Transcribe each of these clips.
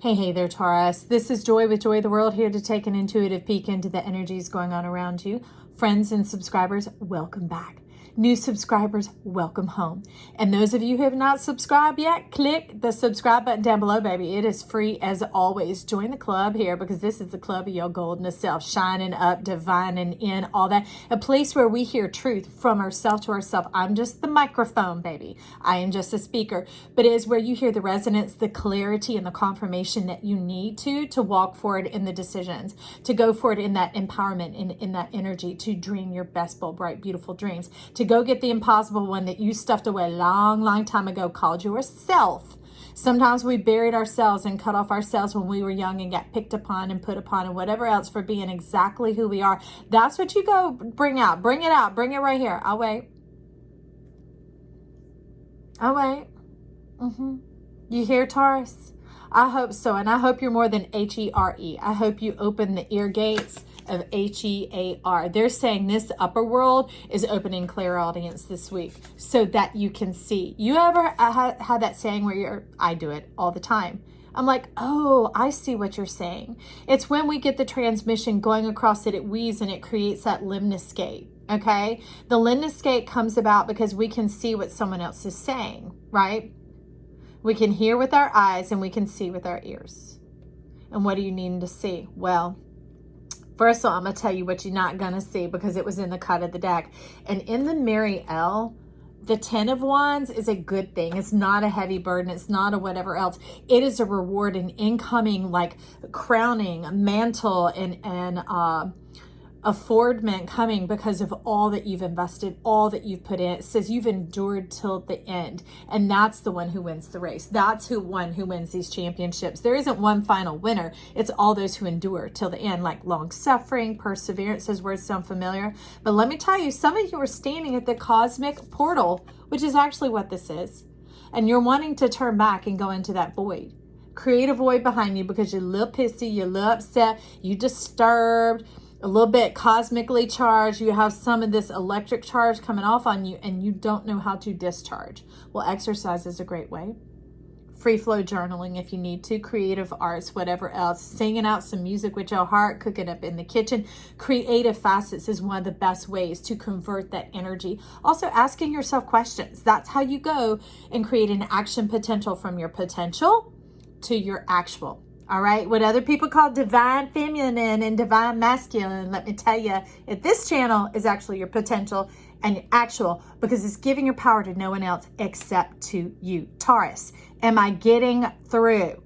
Hey there, Taurus. This is Joy with Joy the World, here to take an intuitive peek into the energies going on around you. Friends and subscribers, welcome back. New subscribers, welcome home. And those of you who have not subscribed yet, click the subscribe button down below, baby. It is free as always. Join the club here, because this is the club of your golden self, shining up, divining in, all that. A place where we hear truth from ourselves to ourselves. I'm just the microphone, baby. I am just a speaker. But it is where you hear the resonance, the clarity, and the confirmation that you need to walk forward in the decisions, to go forward in that empowerment, in that energy, to dream your best, bold, bright, beautiful dreams, to go get the impossible one that you stuffed away a long time ago, called yourself. Sometimes we buried ourselves and cut off ourselves when we were young and got picked upon and put upon and whatever else for being exactly who we are. That's what you go bring out. Bring it out. Bring it right here. I'll wait. I'll wait. You hear, Taurus? I hope so. And I hope you're more than H-E-R-E. I hope you open the ear gates of H-E-A-R. They're saying this upper world is opening clairaudience this week so that you can see. You ever had that saying where I do it all the time. I'm like, oh, I see what you're saying. It's when we get the transmission going across it weaves and it creates that lemniscate. Okay. The lemniscate comes about because we can see what someone else is saying, right? We can hear with our eyes and we can see with our ears. And what are you needing to see? Well, first of all, I'm going to tell you what you're not going to see, because it was in the cut of the deck. And in the Mary L, the 10 of Wands is a good thing. It's not a heavy burden. It's not a whatever else. It is a reward, an incoming, like crowning, mantle, and affordment coming because of all that you've invested, all that you've put in. It says you've endured till the end, and that's the one who wins the race. That's who wins these championships. There isn't one final winner. It's all those who endure till the end, like long suffering, perseverance. Those words sound familiar, but let me tell you, some of you are standing at the cosmic portal, which is actually what this is, and you're wanting to turn back and go into that void. Create a void behind you because you're a little pissy, you're a little upset, you disturbed, a little bit cosmically charged. You have some of this electric charge coming off on you and you don't know how to discharge. Well, exercise is a great way. Free flow journaling if you need to, creative arts, whatever else, singing out some music with your heart, cooking up in the kitchen. Creative facets is one of the best ways to convert that energy. Also asking yourself questions. That's how you go and create an action potential from your potential to your actual. All right, what other people call divine feminine and divine masculine, let me tell you, at this channel is actually your potential and your actual, because it's giving your power to no one else except to you. Taurus, am I getting through?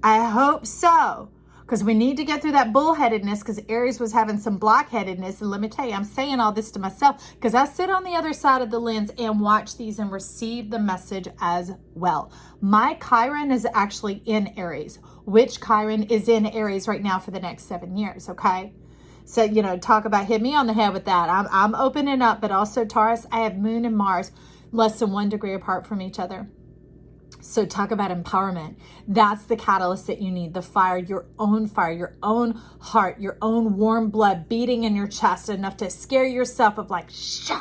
I hope so, because we need to get through that bullheadedness, because Aries was having some blockheadedness. And let me tell you, I'm saying all this to myself because I sit on the other side of the lens and watch these and receive the message as well. My Chiron is actually in Aries, which Chiron is in Aries right now for the next 7 years. Okay. So, talk about hit me on the head with that. I'm opening up, but also Taurus, I have Moon and Mars less than 1 degree apart from each other. So talk about empowerment. That's the catalyst that you need. The fire, your own heart, your own warm blood beating in your chest enough to scare yourself of like, shit.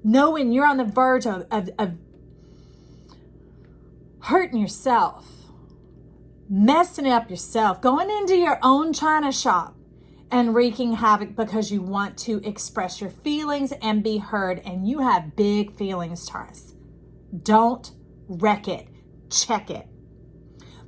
Knowing you're on the verge of hurting yourself, messing up yourself, going into your own china shop and wreaking havoc because you want to express your feelings and be heard. And you have big feelings, Taurus. Don't wreck it. Check it.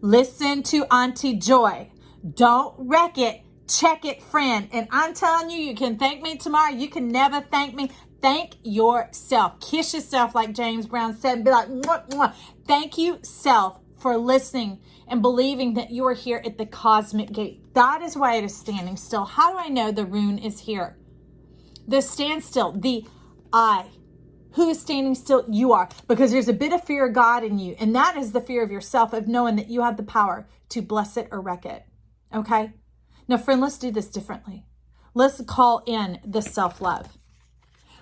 Listen to Auntie Joy. Don't wreck it. Check it, friend. And I'm telling you, you can thank me tomorrow. You can never thank me. Thank yourself. Kiss yourself like James Brown said and be like, mwah, mwah. Thank you, self, for listening and believing that you are here at the cosmic gate. That is why it is standing still. How do I know the rune is here? The standstill, the I. Who is standing still? You are, because there's a bit of fear of God in you. And that is the fear of yourself, of knowing that you have the power to bless it or wreck it. Okay. Now, friend, let's do this differently. Let's call in the self-love.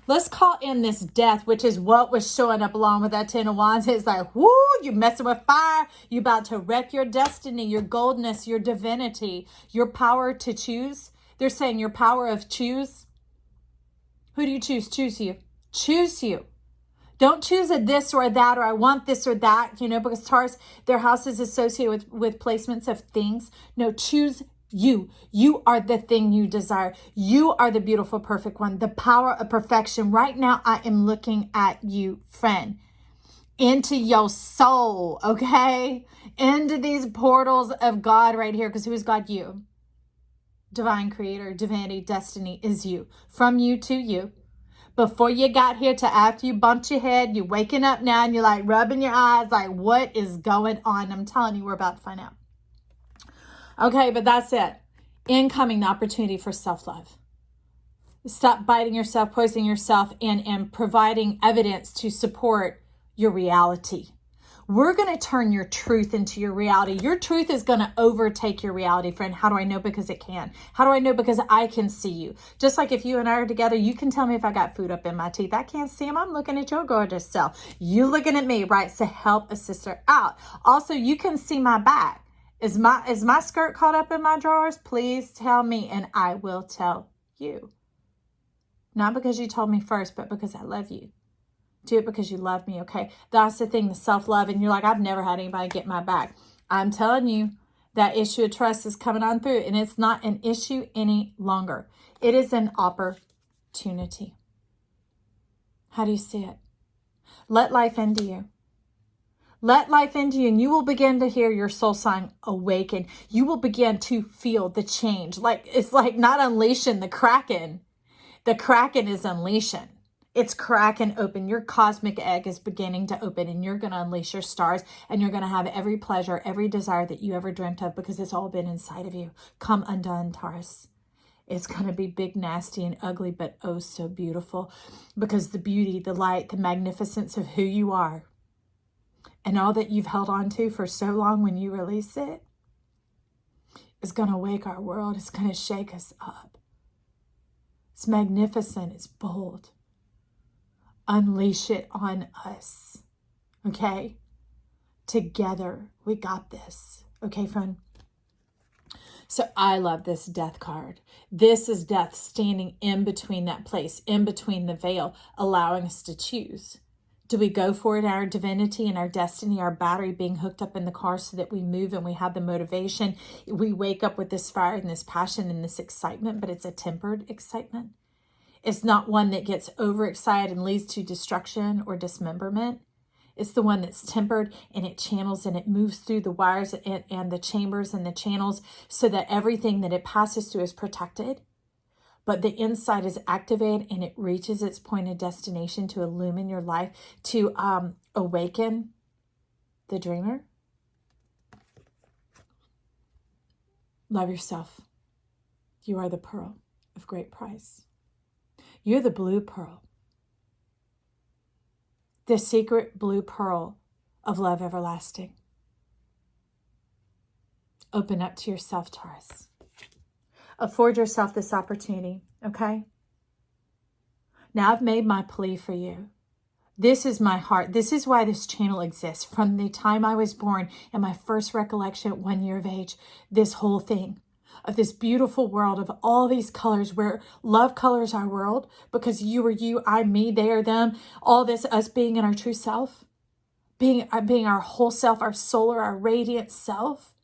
Let's call in this death, which is what was showing up along with that 10 of Wands. It's like, whoo, you're messing with fire. You're about to wreck your destiny, your goldness, your divinity, your power to choose. They're saying your power of choose. Who do you choose? Choose you. Choose you. Don't choose a this or a that, or I want this or that, because Taurus, their house is associated with placements of things. No, choose you. You are the thing you desire. You are the beautiful, perfect one, the power of perfection. Right now, I am looking at you, friend, into your soul, okay? Into these portals of God right here, because who is God? You. Divine creator, divinity, destiny is you. From you to you. Before you got here to after you bumped your head, you're waking up now and you're like rubbing your eyes like, what is going on? I'm telling you, we're about to find out. Okay, but that's it. Incoming the opportunity for self-love. Stop biting yourself, poisoning yourself, and providing evidence to support your reality. We're going to turn your truth into your reality. Your truth is going to overtake your reality, friend. How do I know? Because it can. How do I know? Because I can see you. Just like if you and I are together, you can tell me if I got food up in my teeth. I can't see them. I'm looking at your gorgeous self. You looking at me, right? So help a sister out. Also, you can see my back. Is my skirt caught up in my drawers? Please tell me and I will tell you. Not because you told me first, but because I love you. Do it because you love me, okay? That's the thing, the self-love. And you're like, I've never had anybody get my back. I'm telling you, that issue of trust is coming on through. And it's not an issue any longer. It is an opportunity. How do you see it? Let life into you. Let life into you, and you will begin to hear your soul sign awaken. You will begin to feel the change. It's like not unleashing the Kraken. The Kraken is unleashing. It's cracking open. Your cosmic egg is beginning to open, and you're going to unleash your stars, and you're going to have every pleasure, every desire that you ever dreamt of, because it's all been inside of you. Come undone, Taurus. It's going to be big, nasty, and ugly, but oh so beautiful, because the beauty, the light, the magnificence of who you are, and all that you've held on to for so long, when you release it, is going to wake our world. It's going to shake us up. It's magnificent. It's bold. Unleash it on us. Okay? Together, we got this. Okay, friend? So I love this death card. This is death standing in between that place, in between the veil, allowing us to choose. Do we go for it, our divinity and our destiny, our battery being hooked up in the car so that we move and we have the motivation? We wake up with this fire and this passion and this excitement, but it's a tempered excitement. It's not one that gets overexcited and leads to destruction or dismemberment. It's the one that's tempered, and it channels and it moves through the wires and the chambers and the channels so that everything that it passes through is protected. But the inside is activated, and it reaches its point of destination to illumine your life, to awaken the dreamer. Love yourself. You are the pearl of great price. You're the blue pearl. The secret blue pearl of love everlasting. Open up to yourself, Taurus. Afford yourself this opportunity, okay? Now I've made my plea for you. This is my heart. This is why this channel exists. From the time I was born and my first recollection at 1 year of age, this whole thing of this beautiful world of all these colors, where love colors our world, because you are you, I, me, they are them. All this, us being in our true self, being our whole self, our solar, our radiant self,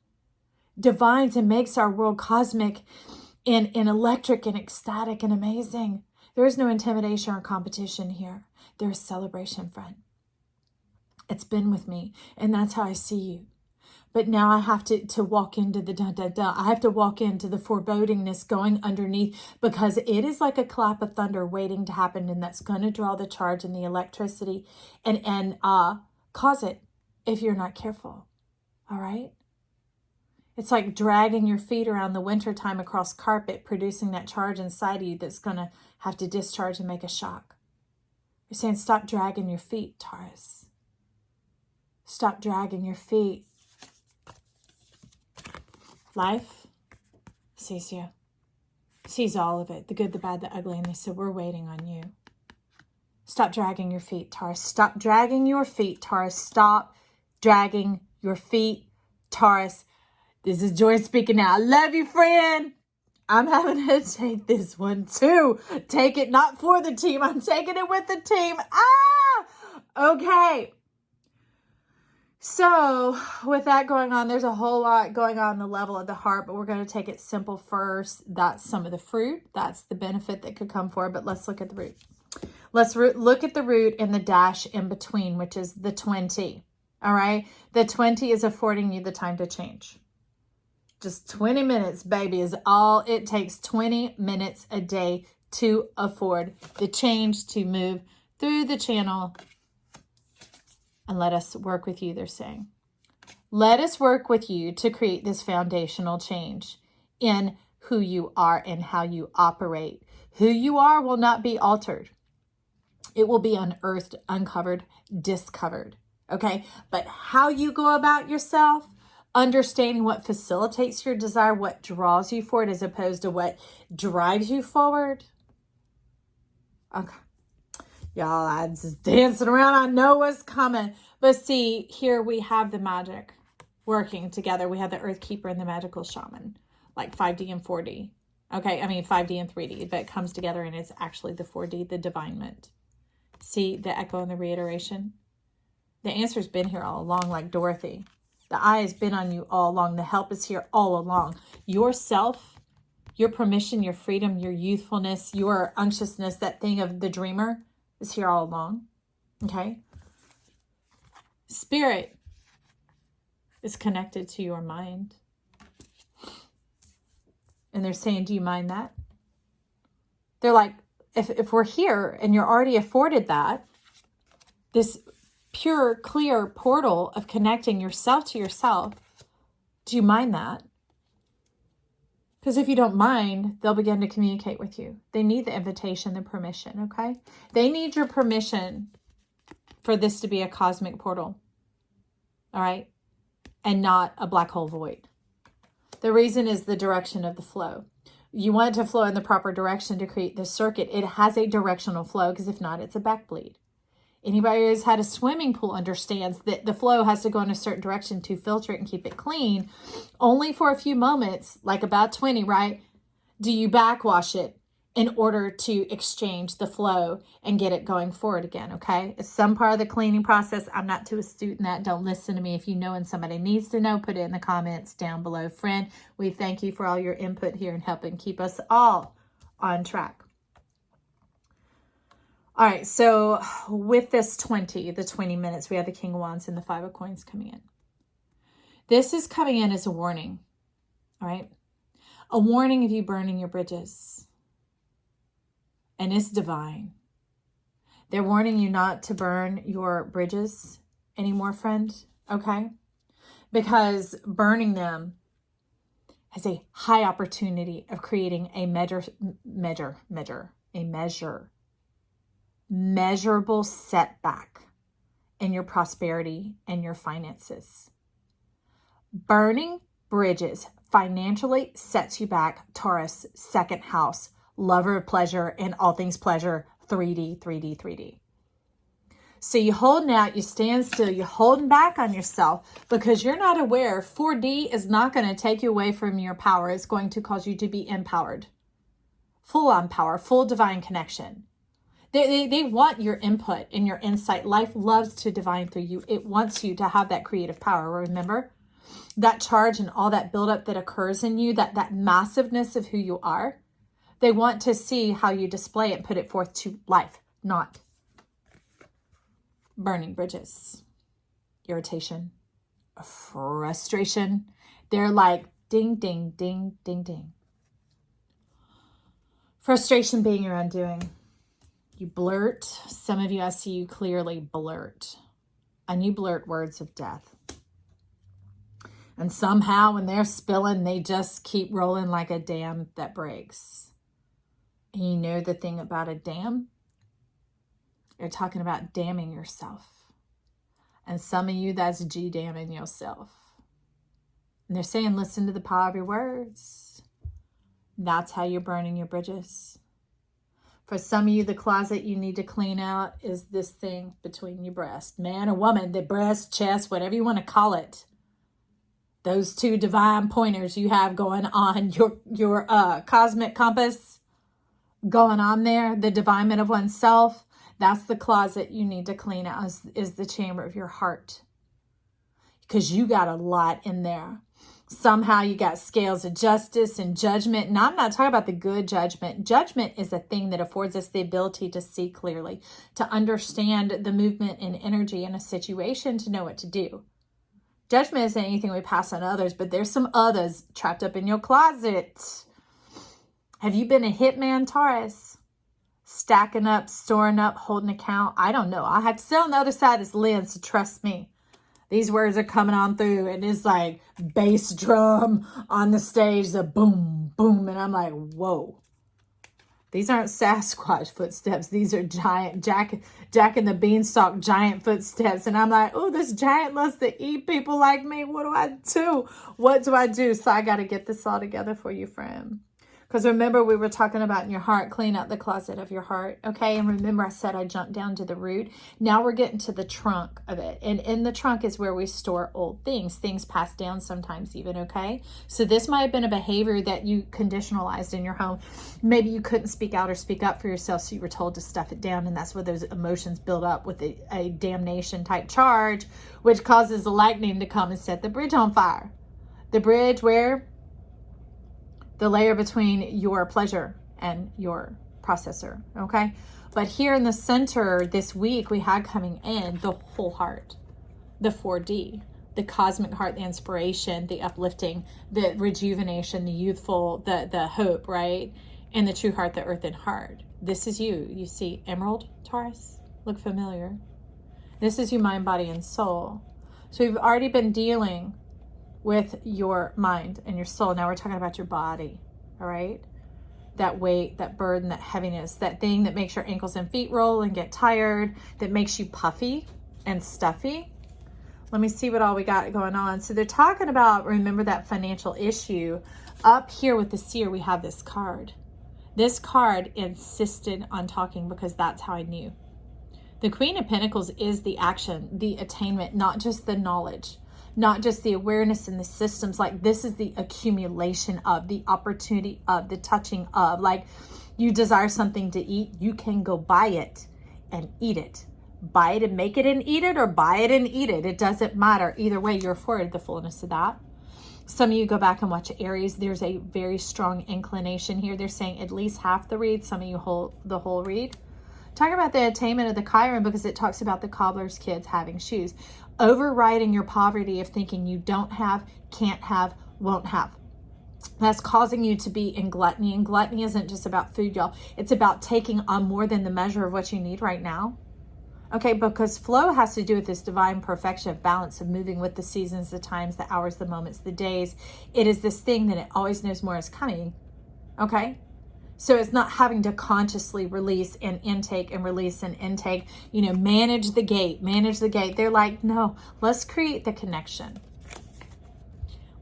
divines and makes our world cosmic and electric and ecstatic and amazing. There is no intimidation or competition here. There is celebration, friend. It's been with me, and that's how I see you. But now I have to walk into the da-da-da. I have to walk into the forebodingness going underneath, because it is like a clap of thunder waiting to happen, and that's going to draw the charge and the electricity and cause it if you're not careful. All right? It's like dragging your feet around the wintertime across carpet, producing that charge inside of you that's going to have to discharge and make a shock. You're saying, stop dragging your feet, Taurus. Stop dragging your feet. Life sees you, sees all of it, the good, the bad, the ugly, and they said, we're waiting on you. Stop dragging your feet, Taurus. Stop dragging your feet, Taurus. Stop dragging your feet, Taurus. This is Joy speaking now. I love you, friend. I'm having to take this one too. Take it not for the team. I'm taking it with the team. Okay. So with that going on, there's a whole lot going on the level of the heart, but we're going to take it simple first. That's some of the fruit. That's the benefit that could come forward, but let's look at the root. Let's look at the root and the dash in between, which is the 20. All right. The 20 is affording you the time to change. Just 20 minutes, baby, is all it takes. 20 minutes a day to afford the change, to move through the channel. And let us work with you, they're saying. Let us work with you to create this foundational change in who you are and how you operate. Who you are will not be altered. It will be unearthed, uncovered, discovered. Okay? But how you go about yourself, understanding what facilitates your desire, what draws you forward as opposed to what drives you forward. Okay. Y'all, I'm just dancing around. I know what's coming. But see, here we have the magic working together. We have the Earth Keeper and the Magical Shaman, like 5D and 4D. Okay, I mean 5D and 3D, but it comes together and it's actually the 4D, the divinement. See the echo and the reiteration? The answer's been here all along, like Dorothy. The eye has been on you all along. The help is here all along. Yourself, your permission, your freedom, your youthfulness, your unctuousness, that thing of the dreamer, is here all along. Okay? Spirit is connected to your mind. And they're saying, do you mind that? They're like, if we're here and you're already afforded that, this pure, clear portal of connecting yourself to yourself, do you mind that? Because if you don't mind, they'll begin to communicate with you. They need the invitation, the permission, okay? They need your permission for this to be a cosmic portal, all right? And not a black hole void. The reason is the direction of the flow. You want it to flow in the proper direction to create this circuit. It has a directional flow, because if not, it's a backbleed. Anybody who's had a swimming pool understands that the flow has to go in a certain direction to filter it and keep it clean. Only for a few moments, like about 20, right? Do you backwash it in order to exchange the flow and get it going forward again, okay? It's some part of the cleaning process. I'm not too astute in that. Don't listen to me. If you know and somebody needs to know, put it in the comments down below. Friend, we thank you for all your input here and helping keep us all on track. All right, so with this 20 minutes, we have the King of Wands and the Five of Coins coming in. This is coming in as a warning, all right? A warning of you burning your bridges. And it's divine. They're warning you not to burn your bridges anymore, friend, okay? Because burning them has a high opportunity of creating a measurable setback in your prosperity and your finances. Burning bridges financially sets you back. Taurus, second house, lover of pleasure and all things pleasure, 3D. So you're holding out, you stand still, you're holding back on yourself because you're not aware 4D is not going to take you away from your power. It's going to cause you to be empowered. Full on power, full divine connection. They want your input and your insight. Life loves to divine through you. It wants you to have that creative power. Remember that charge and all that buildup that occurs in you, that massiveness of who you are. They want to see how you display it and put it forth to life, not burning bridges, irritation, frustration. They're like ding, ding, ding, ding, ding. Frustration being your undoing. You blurt. Some of you, I see you clearly blurt. And you blurt words of death. And somehow when they're spilling, they just keep rolling like a dam that breaks. And you know the thing about a dam? You're talking about damning yourself. And some of you, that's G-damming yourself. And they're saying, listen to the power of your words. That's how you're burning your bridges. For some of you, the closet you need to clean out is this thing between your breasts. Man or woman, the breast, chest, whatever you want to call it. Those two divine pointers you have going on, your cosmic compass going on there, the divinement of oneself, That's the closet you need to clean out, is the chamber of your heart. Because you got a lot in there. Somehow you got scales of justice and judgment. And I'm not talking about the good judgment. Judgment is a thing that affords us the ability to see clearly, to understand the movement and energy in a situation, to know what to do. Judgment isn't anything we pass on others, but there's some others trapped up in your closet. Have you been a hitman, Taurus? Stacking up, storing up, holding account? I don't know. I have to sit on the other side of this lens, so trust me. These words are coming on through, and it's like bass drum on the stage, the boom, boom. And I'm like, whoa. These aren't Sasquatch footsteps. These are giant Jack and the Beanstalk giant footsteps. And I'm like, oh, this giant loves to eat people like me. What do I do? What do I do? So I got to get this all together for you, friend. Because remember, we were talking about in your heart, clean out the closet of your heart, okay? And remember, I said I jumped down to the root. Now we're getting to the trunk of it. And in the trunk is where we store old things passed down sometimes even, okay? So this might have been a behavior that you conditionalized in your home. Maybe you couldn't speak out or speak up for yourself, so you were told to stuff it down. And that's where those emotions build up with a damnation type charge, which causes the lightning to come and set the bridge on fire. The bridge where? The layer between your pleasure and your processor, okay? But here in the center this week, we had coming in the whole heart, the 4D, the cosmic heart, the inspiration, the uplifting, the rejuvenation, the youthful, the hope, right? And the true heart, the earthen heart. This is you. You see Emerald, Taurus? Look familiar. This is you, mind, body, and soul. So we've already been dealing with your mind and your soul. Now we're talking about your body, all right? That weight, that burden, that heaviness, that thing that makes your ankles and feet roll and get tired, that makes you puffy and stuffy. Let me see what all we got going on. So they're talking about, remember that financial issue. Up here with the seer, we have this card. This card insisted on talking because that's how I knew. The Queen of Pentacles is the action, the attainment, not just the knowledge. Not just the awareness and the systems. Like, this is the accumulation of, the opportunity of, the touching of. Like, you desire something to eat, you can go buy it and eat it. Buy it and make it and eat it, or buy it and eat it. It doesn't matter. Either way, you're afforded the fullness of that. Some of you go back and watch Aries. There's a very strong inclination here. They're saying at least half the read. Some of you the whole read. Talk about the attainment of the Chiron, because it talks about the cobbler's kids having shoes. Overriding your poverty of thinking you don't have, can't have, won't have. That's causing you to be in gluttony. And gluttony isn't just about food, y'all. It's about taking on more than the measure of what you need right now. Okay, because flow has to do with this divine perfection of balance, of moving with the seasons, the times, the hours, the moments, the days. It is this thing that it always knows more is coming. Okay? So it's not having to consciously release and intake and release and intake, manage the gate. They're like, no, let's create the connection.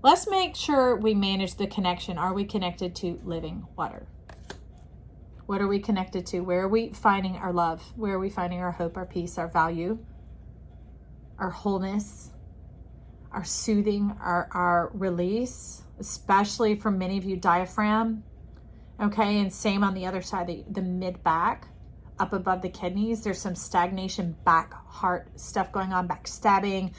Let's make sure we manage the connection. Are we connected to living water? What are we connected to? Where are we finding our love? Where are we finding our hope, our peace, our value, our wholeness, our soothing, our release, especially for many of you, diaphragm. Okay, and same on the other side, the mid-back, up above the kidneys. There's some stagnation, back, heart stuff going on, backstabbing,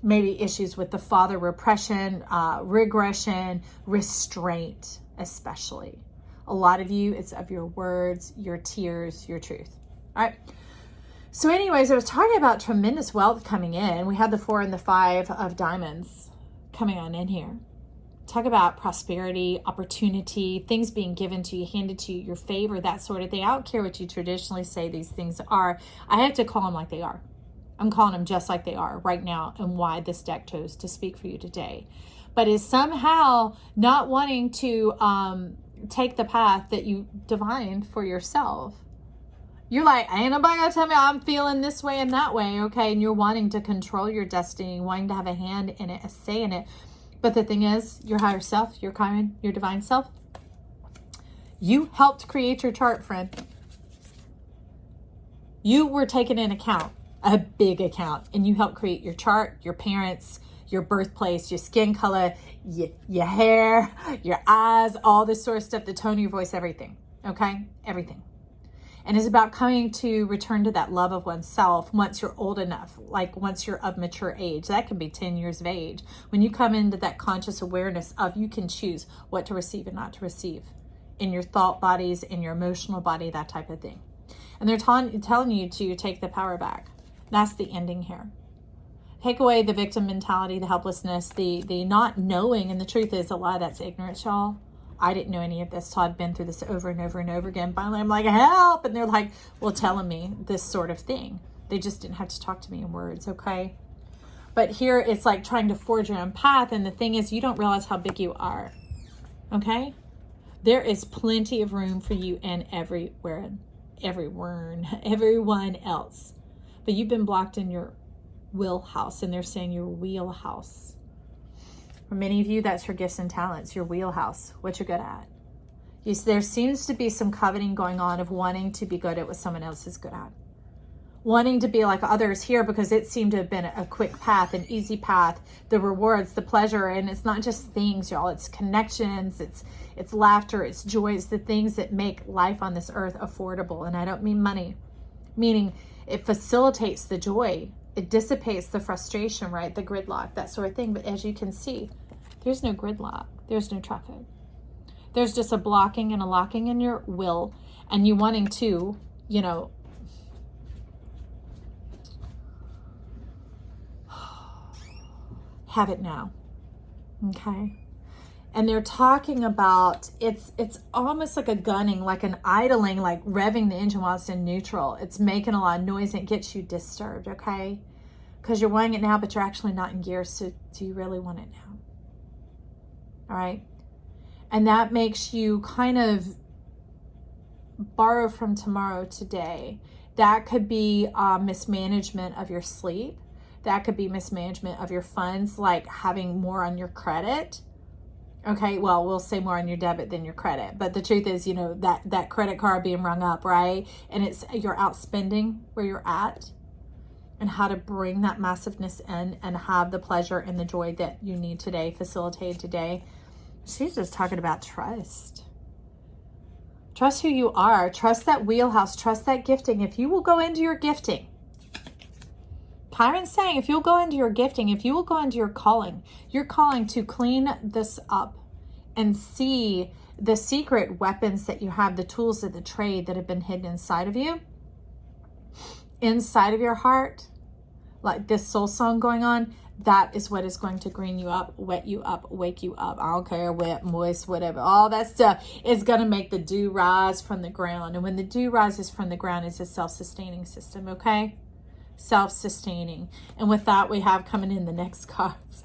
maybe issues with the father, repression, regression, restraint, especially. A lot of you, it's of your words, your tears, your truth. All right. So anyways, I was talking about tremendous wealth coming in. We had the 4 and the 5 of diamonds coming on in here. Talk about prosperity, opportunity, things being given to you, handed to you, your favor, that sort of thing. I don't care what you traditionally say these things are. I have to call them like they are. I'm calling them just like they are right now, and why this deck chose to speak for you today. But is somehow not wanting to take the path that you divined for yourself. You're like, ain't nobody gonna tell me I'm feeling this way and that way, okay? And you're wanting to control your destiny, wanting to have a hand in it, a say in it. But the thing is, your higher self, your Chiron, your divine self, you helped create your chart, friend. You were taken in account, a big account, and you helped create your chart, your parents, your birthplace, your skin color, your hair, your eyes, all this sort of stuff, the tone of your voice, everything, okay? Everything. And it's about coming to return to that love of oneself once you're old enough, like once you're of mature age. That can be 10 years of age. When you come into that conscious awareness of you can choose what to receive and not to receive in your thought bodies, in your emotional body, that type of thing. And they're telling you to take the power back. That's the ending here. Take away the victim mentality, the helplessness, the not knowing. And the truth is, a lot of that's ignorance, y'all. I didn't know any of this, so I've been through this over and over and over again. Finally, I'm like, help! And they're like, well, telling me this sort of thing. They just didn't have to talk to me in words, okay? But here, it's like trying to forge your own path. And the thing is, you don't realize how big you are, okay? There is plenty of room for you and everyone else. But you've been blocked in your wheelhouse, and they're saying your wheelhouse. For many of you, that's your gifts and talents, your wheelhouse, what you're good at. There seems to be some coveting going on of wanting to be good at what someone else is good at. Wanting to be like others here because it seemed to have been a quick path, an easy path, the rewards, the pleasure. And it's not just things, y'all. It's connections, it's laughter, it's joy, it's the things that make life on this earth affordable. And I don't mean money, meaning it facilitates the joy. It dissipates the frustration, right? The gridlock, that sort of thing. But as you can see, there's no gridlock. There's no traffic. There's just a blocking and a locking in your will, and you wanting to, have it now. Okay? And they're talking about, it's almost like a gunning, like an idling, like revving the engine while it's in neutral. It's making a lot of noise and it gets you disturbed, okay? Because you're wanting it now, but you're actually not in gear. So do you really want it now? All right? And that makes you kind of borrow from tomorrow today. That could be mismanagement of your sleep. That could be mismanagement of your funds, like having more on your credit. Okay, well, we'll say more on your debit than your credit. But the truth is, that credit card being rung up, right? And you're outspending where you're at, and how to bring that massiveness in and have the pleasure and the joy that you need today, facilitated today. She's just talking about trust. Trust who you are. Trust that wheelhouse. Trust that gifting. If you will go into your gifting, Chiron's saying, if you'll go into your gifting, if you will go into your calling to clean this up and see the secret weapons that you have, the tools of the trade that have been hidden inside of you, inside of your heart, like this soul song going on, that is what is going to green you up, wet you up, wake you up. I don't care, wet, moist, whatever. All that stuff is going to make the dew rise from the ground. And when the dew rises from the ground, it's a self-sustaining system, okay? Self-sustaining. And with that, we have coming in the next cards.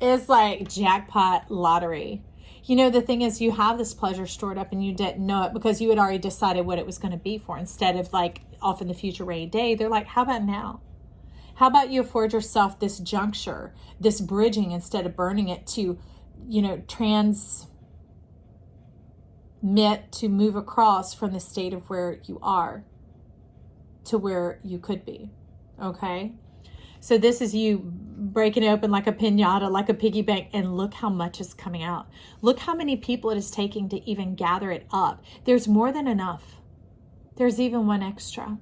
It's like jackpot lottery. The thing is, you have this pleasure stored up and you didn't know it because you had already decided what it was going to be for. Instead of like off in the future rainy day, they're like, how about now? How about you afford yourself this juncture, this bridging, instead of burning it to, transmit, to move across from the state of where you are to where you could be. Okay? So this is you breaking it open like a piñata, like a piggy bank, and look how much is coming out. Look how many people it is taking to even gather it up. There's more than enough. There's even one extra.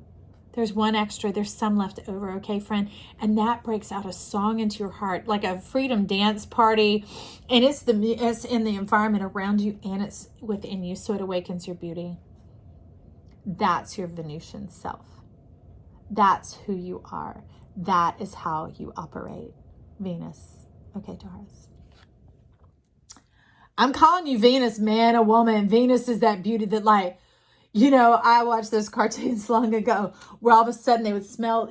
There's one extra. There's some left over, okay, friend? And that breaks out a song into your heart, like a freedom dance party. And it's in the environment around you, and it's within you, so it awakens your beauty. That's your Venusian self. That's who you are. That is how you operate. Venus. Okay, Taurus. I'm calling you Venus, man, a woman. Venus is that beauty that, like, I watched those cartoons long ago where all of a sudden they would smell,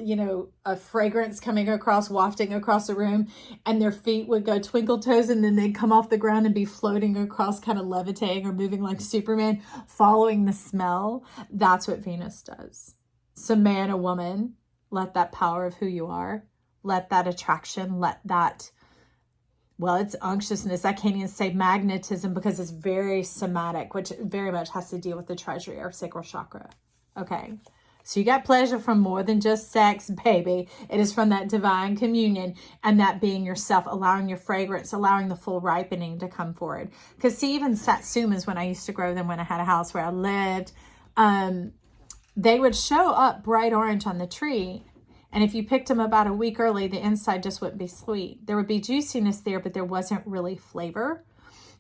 a fragrance coming across, wafting across the room, and their feet would go twinkle toes, and then they'd come off the ground and be floating across, kind of levitating or moving like Superman, following the smell. That's what Venus does. So man or woman, let that power of who you are, let that attraction, let that, well, it's unctuousness. I can't even say magnetism because it's very somatic, which very much has to deal with the treasury or sacral chakra. Okay. So you got pleasure from more than just sex, baby. It is from that divine communion and that being yourself, allowing your fragrance, allowing the full ripening to come forward. Because see, even satsumas, when I used to grow them when I had a house where I lived, they would show up bright orange on the tree. And if you picked them about a week early, the inside just wouldn't be sweet. There would be juiciness there, but there wasn't really flavor.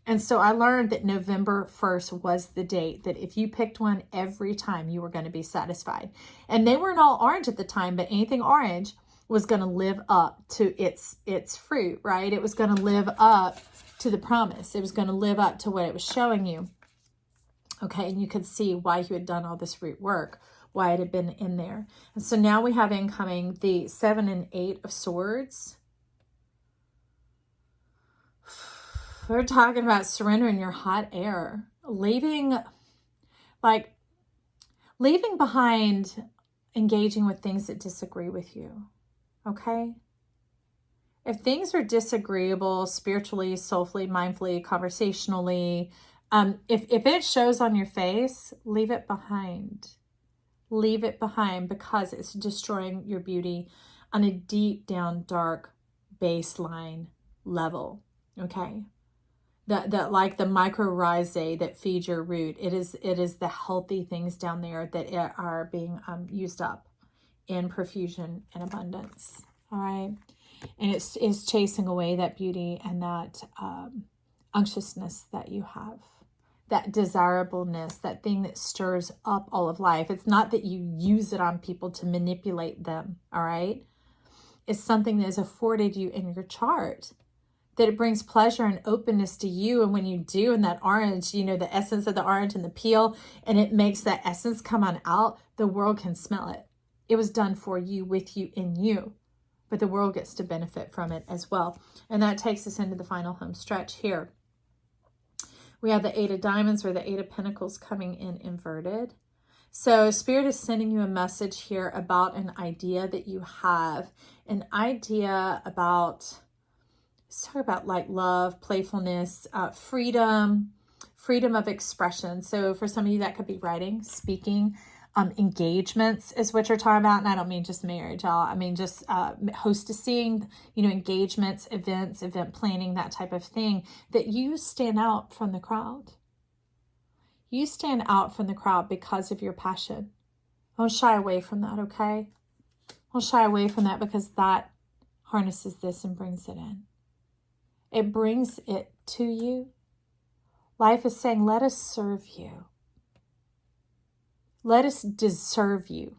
And so I learned that November 1st was the date that if you picked one every time, you were going to be satisfied. And they weren't all orange at the time, but anything orange was going to live up to its fruit, right? It was going to live up to the promise. It was going to live up to what it was showing you. Okay, and you could see why you had done all this root work, why it had been in there. And so now we have incoming the 7 and 8 of Swords. We're talking about surrendering your hot air, leaving behind engaging with things that disagree with you. Okay? If things are disagreeable spiritually, soulfully, mindfully, conversationally, if it shows on your face, leave it behind. Leave it behind because it's destroying your beauty on a deep down, dark baseline level. Okay? That like the mycorrhizae that feed your root, it is the healthy things down there that are being used up in profusion and abundance. All right? And it's chasing away that beauty and that unctuousness that you have. That desirableness, that thing that stirs up all of life. It's not that you use it on people to manipulate them, all right? It's something that is afforded you in your chart, that it brings pleasure and openness to you. And when you do, in that orange, you know, the essence of the orange and the peel, and it makes that essence come on out, the world can smell it. It was done for you, with you, in you. But the world gets to benefit from it as well. And that takes us into the final home stretch here. We have the 8 of Diamonds or the 8 of Pentacles coming in inverted. So Spirit is sending you a message here about an idea that you have. An idea about, talk about like love, playfulness, freedom of expression. So for some of you, that could be writing, speaking, engagements is what you're talking about. And I don't mean just marriage, y'all. I mean just hostessing, engagements, events, event planning, that type of thing, that you stand out from the crowd. You stand out from the crowd because of your passion. Don't shy away from that, okay? Don't shy away from that, because that harnesses this and brings it in. It brings it to you. Life is saying, let us serve you. Let us deserve you.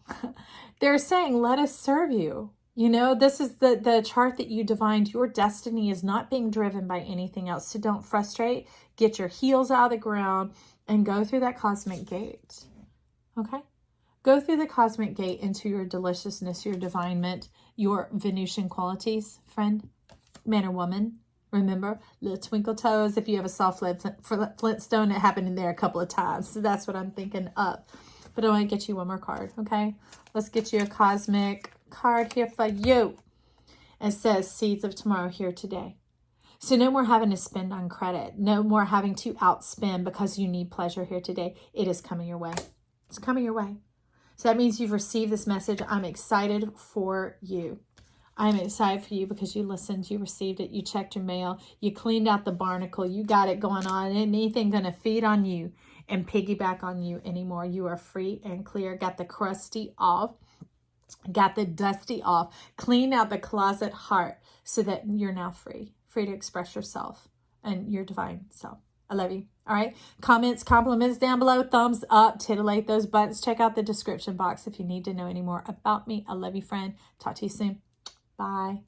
They're saying, let us serve you. This is the chart that you divined. Your destiny is not being driven by anything else. So don't frustrate. Get your heels out of the ground and go through that cosmic gate. Okay? Go through the cosmic gate into your deliciousness, your divinement, your Venusian qualities, friend, man or woman. Remember, little twinkle toes. If you have a soft Flintstone, it happened in there a couple of times. So that's what I'm thinking of. But I want to get you one more card, okay? Let's get you a cosmic card here for you. It says, Seeds of Tomorrow here today. So no more having to spend on credit. No more having to outspend because you need pleasure here today. It is coming your way. It's coming your way. So that means you've received this message. I'm excited for you. I'm excited for you because you listened, you received it, you checked your mail, you cleaned out the barnacle, you got it going on. Ain't anything going to feed on you and piggyback on you anymore. You are free and clear. Got the crusty off, got the dusty off, clean out the closet heart so that you're now free to express yourself and your divine self. I love you. All right. Comments, compliments down below, thumbs up, titillate those buttons. Check out the description box if you need to know any more about me. I love you, friend. Talk to you soon. Bye.